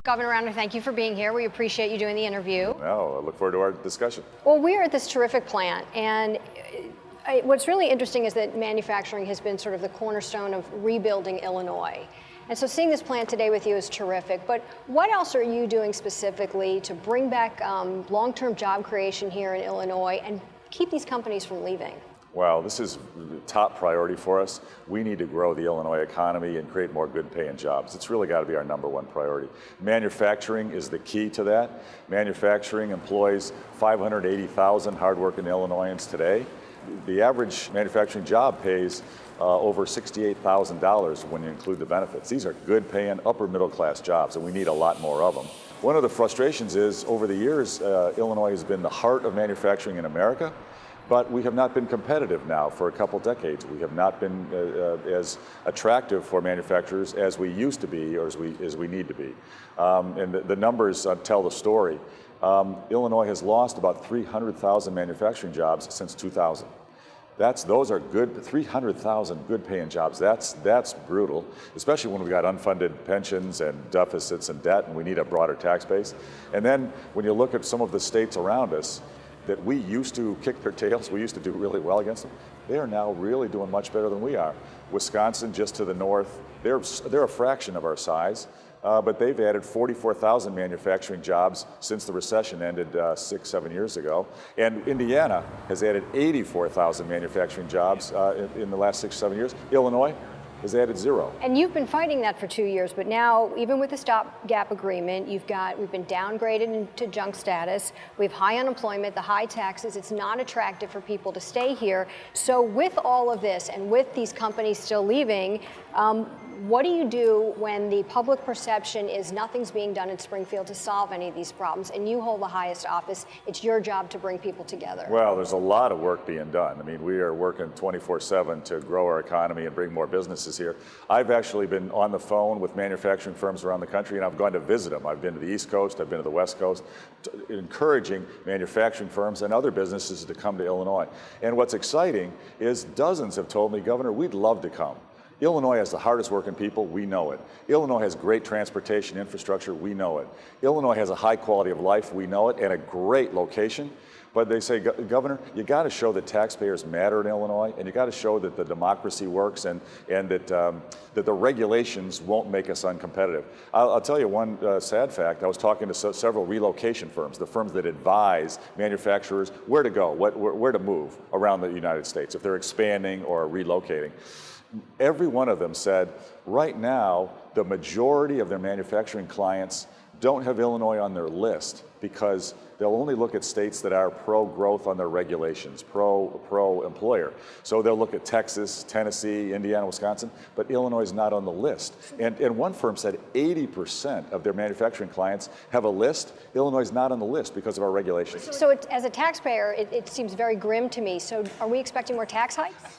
Governor Rauner, thank you for being here. We appreciate you doing the interview. No, I look forward to our discussion. Well, we are at this terrific plant, and what's really interesting is that manufacturing has been sort of the cornerstone of rebuilding Illinois. And so seeing this plant today with you is terrific, but what else are you doing specifically to bring back long-term job creation here in Illinois and keep these companies from leaving? Well, this is the top priority for us. We need to grow the Illinois economy and create more good paying jobs. It's really got to be our number one priority. Manufacturing is the key to that. Manufacturing employs 580,000 hardworking Illinoisans today. The average manufacturing job pays over $68,000 when you include the benefits. These are good paying upper middle class jobs, and we need a lot more of them. One of the frustrations is over the years, Illinois has been the heart of manufacturing in America. But we have not been competitive now for a couple decades. We have not been as attractive for manufacturers as we used to be or as we need to be. And the numbers tell the story. Illinois has lost about 300,000 manufacturing jobs since 2000. Those are good, 300,000 good paying jobs. That's brutal, especially when we've got unfunded pensions and deficits and debt, and we need a broader tax base. And then when you look at some of the states around us, that we used to kick their tails, we used to do really well against them. They are now really doing much better than we are. Wisconsin, just to the north, they're a fraction of our size, but they've added 44,000 manufacturing jobs since the recession ended 6-7 years ago. And Indiana has added 84,000 manufacturing jobs in the last 6-7 years. Illinois has added 0. And you've been fighting that for 2 years, but now, even with the stopgap agreement, we've been downgraded into junk status. We have high unemployment, the high taxes. It's not attractive for people to stay here. So with all of this and with these companies still leaving, what do you do when the public perception is nothing's being done in Springfield to solve any of these problems, and you hold the highest office? It's your job to bring people together. Well, there's a lot of work being done. I mean, we are working 24/7 to grow our economy and bring more businesses here. I've actually been on the phone with manufacturing firms around the country, and I've gone to visit them. I've been to the East Coast, I've been to the West Coast, encouraging manufacturing firms and other businesses to come to Illinois. And what's exciting is dozens have told me, Governor, we'd love to come. Illinois has the hardest working people, we know it. Illinois has great transportation infrastructure, we know it. Illinois has a high quality of life, we know it, and a great location. But they say, Governor, you got to show that taxpayers matter in Illinois, and you got to show that the democracy works and that the regulations won't make us uncompetitive. I'll tell you one sad fact. I was talking to several relocation firms, the firms that advise manufacturers where to go, where to move around the United States, if they're expanding or relocating. Every one of them said, right now, the majority of their manufacturing clients don't have Illinois on their list because they'll only look at states that are pro-growth on their regulations, pro-employer. So they'll look at Texas, Tennessee, Indiana, Wisconsin, but Illinois is not on the list. And one firm said 80% of their manufacturing clients have a list. Illinois is not on the list because of our regulations. So as a taxpayer, it seems very grim to me. So are we expecting more tax hikes?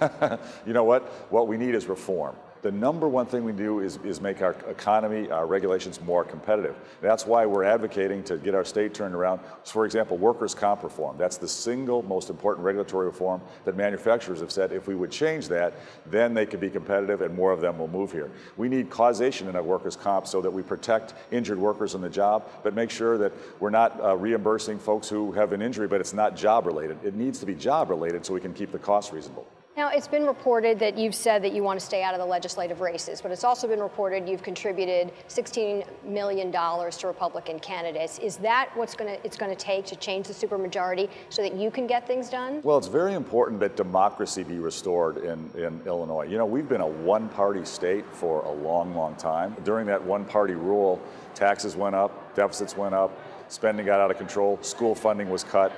You know what? What we need is reform. The number one thing we do is make our economy, our regulations more competitive. That's why we're advocating to get our state turned around. So for example, workers' comp reform. That's the single most important regulatory reform that manufacturers have said if we would change that, then they could be competitive and more of them will move here. We need causation in our workers' comp so that we protect injured workers on the job, but make sure that we're not reimbursing folks who have an injury, but it's not job related. It needs to be job related so we can keep the costs reasonable. Now, it's been reported that you've said that you want to stay out of the legislative races, but it's also been reported you've contributed $16 million to Republican candidates. Is that what's it's going to take to change the supermajority so that you can get things done? Well, it's very important that democracy be restored in Illinois. You know, we've been a one-party state for a long, long time. During that one-party rule, taxes went up, deficits went up, spending got out of control, school funding was cut.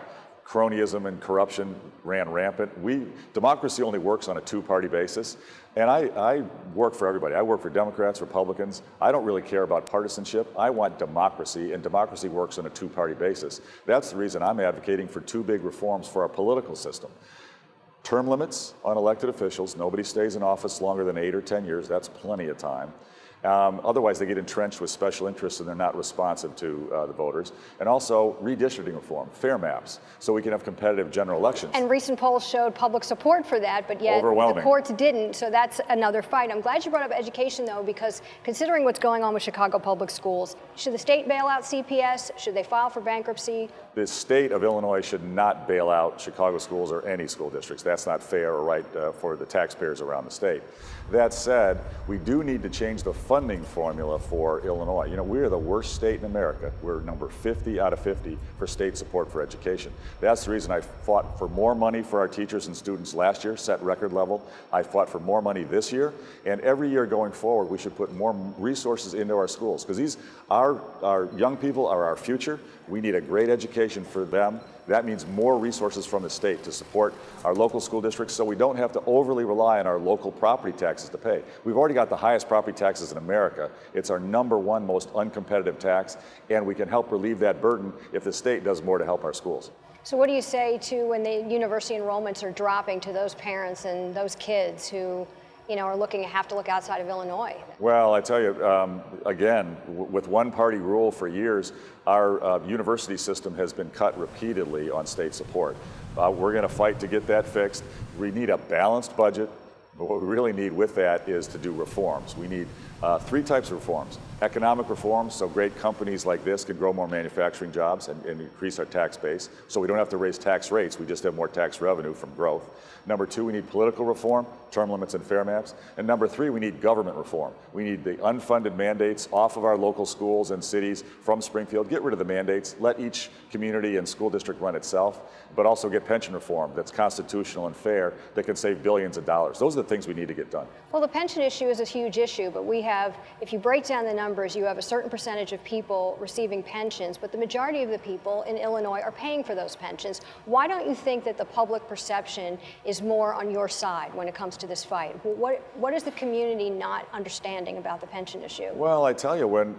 Cronyism and corruption ran rampant. Democracy only works on a two-party basis. And I work for everybody. I work for Democrats, Republicans. I don't really care about partisanship. I want democracy, and democracy works on a two-party basis. That's the reason I'm advocating for two big reforms for our political system. Term limits on elected officials. Nobody stays in office longer than 8 or 10 years. That's plenty of time. Otherwise, they get entrenched with special interests and they're not responsive to the voters. And also redistricting reform, fair maps, so we can have competitive general elections. And recent polls showed public support for that, but yet the courts didn't, so that's another fight. I'm glad you brought up education, though, because considering what's going on with Chicago public schools, should the state bail out CPS? Should they file for bankruptcy? The state of Illinois should not bail out Chicago schools or any school districts. That's not fair or right for the taxpayers around the state. That said, we do need to change the funding formula for Illinois. You know, we are the worst state in America. We're number 50 out of 50 for state support for education. That's the reason I fought for more money for our teachers and students last year, set record level. I fought for more money this year, and every year going forward, we should put more resources into our schools, because our young people are our future. We need a great education for them. That means more resources from the state to support our local school districts, so we don't have to overly rely on our local property taxes to pay. We've already got the highest property taxes in America. It's our #1 most uncompetitive tax, and we can help relieve that burden if the state does more to help our schools. So what do you say to when the university enrollments are dropping to those parents and those kids who are have to look outside of Illinois? Well, I tell you, again, with one-party rule for years, our university system has been cut repeatedly on state support. We're going to fight to get that fixed. We need a balanced budget, but what we really need with that is to do reforms. We need 3 types of reforms. Economic reforms, so great companies like this can grow more manufacturing jobs and increase our tax base, so we don't have to raise tax rates, we just have more tax revenue from growth. Number 2, we need political reform, term limits and fair maps. And number 3, we need government reform. We need the unfunded mandates off of our local schools and cities from Springfield. Get rid of the mandates, let each community and school district run itself, but also get pension reform that's constitutional and fair, that can save billions of dollars. Those are the things we need to get done. Well, the pension issue is a huge issue, but if you break down the numbers, you have a certain percentage of people receiving pensions, but the majority of the people in Illinois are paying for those pensions. Why don't you think that the public perception is more on your side when it comes to this fight? What is the community not understanding about the pension issue? Well, I tell you, when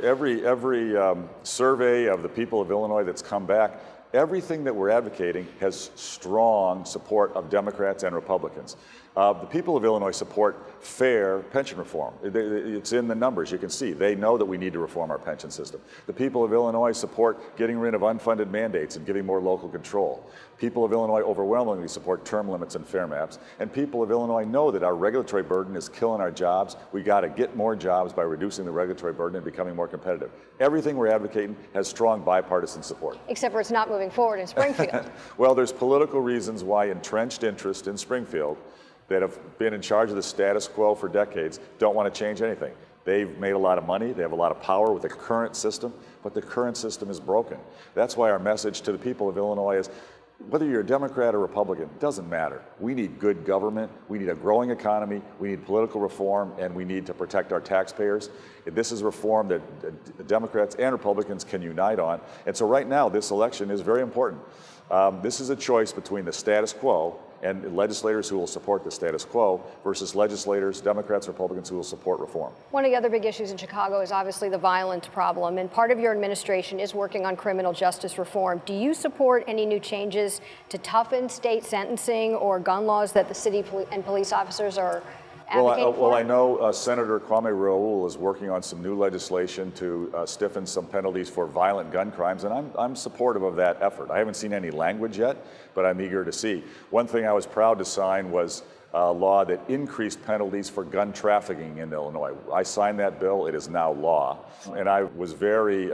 every survey of the people of Illinois that's come back, everything that we're advocating has strong support of Democrats and Republicans. The people of Illinois support fair pension reform. It's in the numbers, you can see. They know that we need to reform our pension system. The people of Illinois support getting rid of unfunded mandates and giving more local control. People of Illinois overwhelmingly support term limits and fair maps. And people of Illinois know that our regulatory burden is killing our jobs. We got to get more jobs by reducing the regulatory burden and becoming more competitive. Everything we're advocating has strong bipartisan support. Except for it's not moving forward in Springfield. Well, there's political reasons why entrenched interest in Springfield that have been in charge of the status quo for decades don't want to change anything. They've made a lot of money, they have a lot of power with the current system, but the current system is broken. That's why our message to the people of Illinois is, whether you're a Democrat or Republican, doesn't matter. We need good government, we need a growing economy, we need political reform, and we need to protect our taxpayers. This is reform that Democrats and Republicans can unite on. And so right now, this election is very important. This is a choice between the status quo and legislators who will support the status quo versus legislators, Democrats, Republicans, who will support reform. One of the other big issues in Chicago is obviously the violence problem, and part of your administration is working on criminal justice reform. Do you support any new changes to toughen state sentencing or gun laws that the city and police officers are advocating for? Well, I know Senator Kwame Raoul is working on some new legislation to stiffen some penalties for violent gun crimes, and I'm supportive of that effort. I haven't seen any language yet, but I'm eager to see. One thing I was proud to sign was a law that increased penalties for gun trafficking in Illinois. I signed that bill. It is now law. And I was very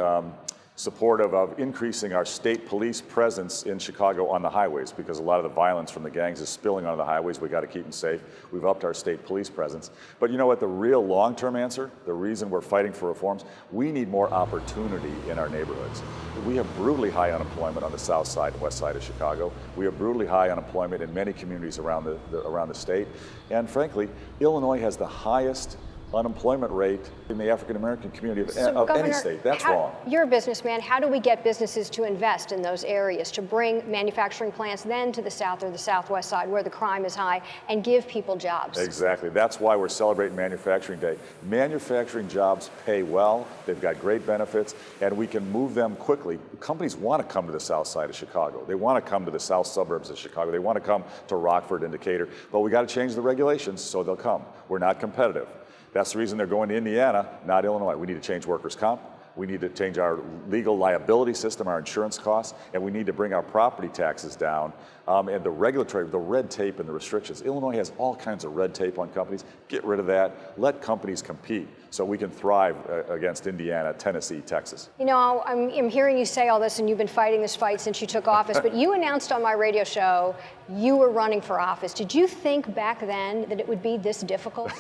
supportive of increasing our state police presence in Chicago on the highways, because a lot of the violence from the gangs is spilling onto the highways. We got to keep them safe. We've upped our state police presence. But you know what, the real long-term answer, the reason we're fighting for reforms, we need more opportunity in our neighborhoods. We have brutally high unemployment on the south side and west side of Chicago. We have brutally high unemployment in many communities around the state. And frankly, Illinois has the highest unemployment rate in the African American community of any state. That's wrong. You're a businessman. How do we get businesses to invest in those areas, to bring manufacturing plants then to the south or the southwest side where the crime is high and give people jobs? Exactly. That's why we're celebrating Manufacturing Day. Manufacturing jobs pay well, they've got great benefits, and we can move them quickly. Companies want to come to the south side of Chicago. They want to come to the south suburbs of Chicago. They want to come to Rockford and Decatur, but we got to change the regulations so they'll come. We're not competitive. That's the reason they're going to Indiana, not Illinois. We need to change workers' comp. We need to change our legal liability system, our insurance costs, and we need to bring our property taxes down. And the red tape and the restrictions. Illinois has all kinds of red tape on companies. Get rid of that. Let companies compete so we can thrive against Indiana, Tennessee, Texas. You know, I'm hearing you say all this, and you've been fighting this fight since you took office, but you announced on my radio show you were running for office. Did you think back then that it would be this difficult?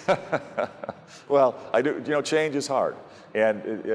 Well, I do. You know, change is hard. And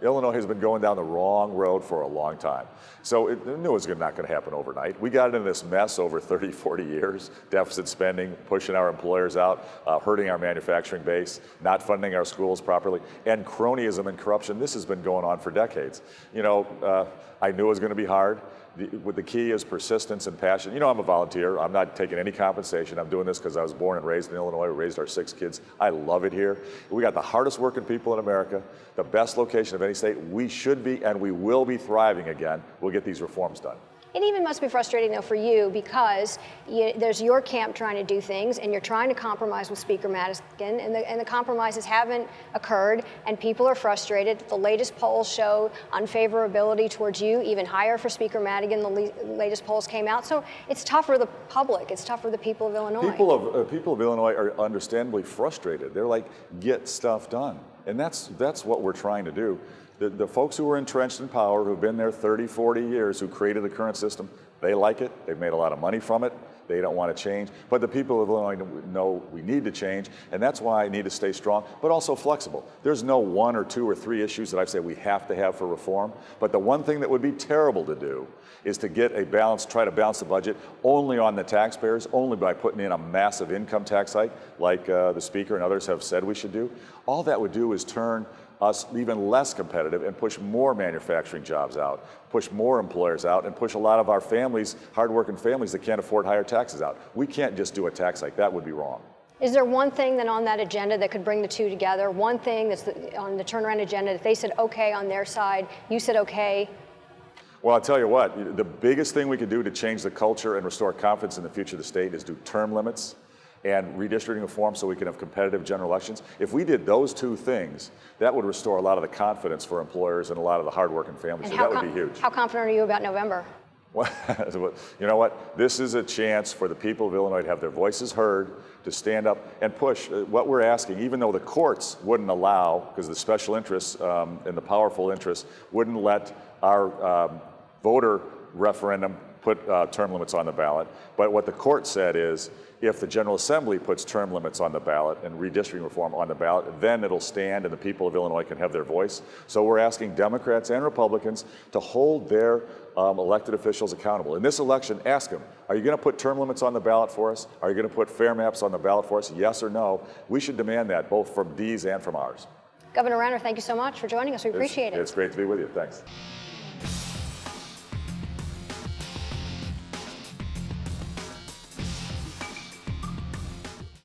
Illinois has been going down the wrong road for a long time. So it knew it was not going to happen overnight. We got into this mess over 30, 40 years, deficit spending, pushing our employers out, hurting our manufacturing base, not funding our schools properly, and cronyism and corruption. This has been going on for decades. You know, I knew it was going to be hard. The key is persistence and passion. You know, I'm a volunteer. I'm not taking any compensation. I'm doing this because I was born and raised in Illinois. We raised our 6 kids. I love it here. We got the hardest working people in America, the best location of any state. We should be and we will be thriving again. We'll get these reforms done. It even must be frustrating, though, for you because there's your camp trying to do things, and you're trying to compromise with Speaker Madigan, and the compromises haven't occurred, and people are frustrated. The latest polls show unfavorability towards you, even higher for Speaker Madigan. The latest polls came out. So it's tough for the public. It's tough for the people of Illinois. People of Illinois are understandably frustrated. They're like, get stuff done. And that's what we're trying to do. The folks who are entrenched in power, who've been there 30, 40 years, who created the current system, they like it. They've made a lot of money from it. They don't want to change. But the people of Illinois know we need to change, and that's why I need to stay strong, but also flexible. There's no 1 or 2 or 3 issues that I say we have to have for reform. But the one thing that would be terrible to do is to get a balance, try to balance the budget only on the taxpayers, only by putting in a massive income tax hike, like the Speaker and others have said we should do. All that would do is turn us even less competitive and push more manufacturing jobs out, push more employers out, and push a lot of our families, hardworking families that can't afford higher taxes out. We can't just do a tax hike. That would be wrong. Is there one thing then on that agenda that could bring the two together? One thing that's on the turnaround agenda that they said okay on their side, you said okay? Well, I'll tell you what, the biggest thing we could do to change the culture and restore confidence in the future of the state is do term limits and redistricting reform so we can have competitive general elections. If we did those 2 things, that would restore a lot of the confidence for employers and a lot of the hardworking families. So that would be huge. How confident are you about November? Well, you know what? This is a chance for the people of Illinois to have their voices heard, to stand up and push. What we're asking, even though the courts wouldn't allow, because the special interests and the powerful interests wouldn't let our voter referendum put term limits on the ballot. But what the court said is, if the General Assembly puts term limits on the ballot and redistricting reform on the ballot, then it'll stand and the people of Illinois can have their voice. So we're asking Democrats and Republicans to hold their elected officials accountable. In this election, ask them, are you going to put term limits on the ballot for us? Are you going to put fair maps on the ballot for us? Yes or no? We should demand that, both from D's and from ours. Governor Rauner, thank you so much for joining us. We appreciate it. It's great to be with you. Thanks.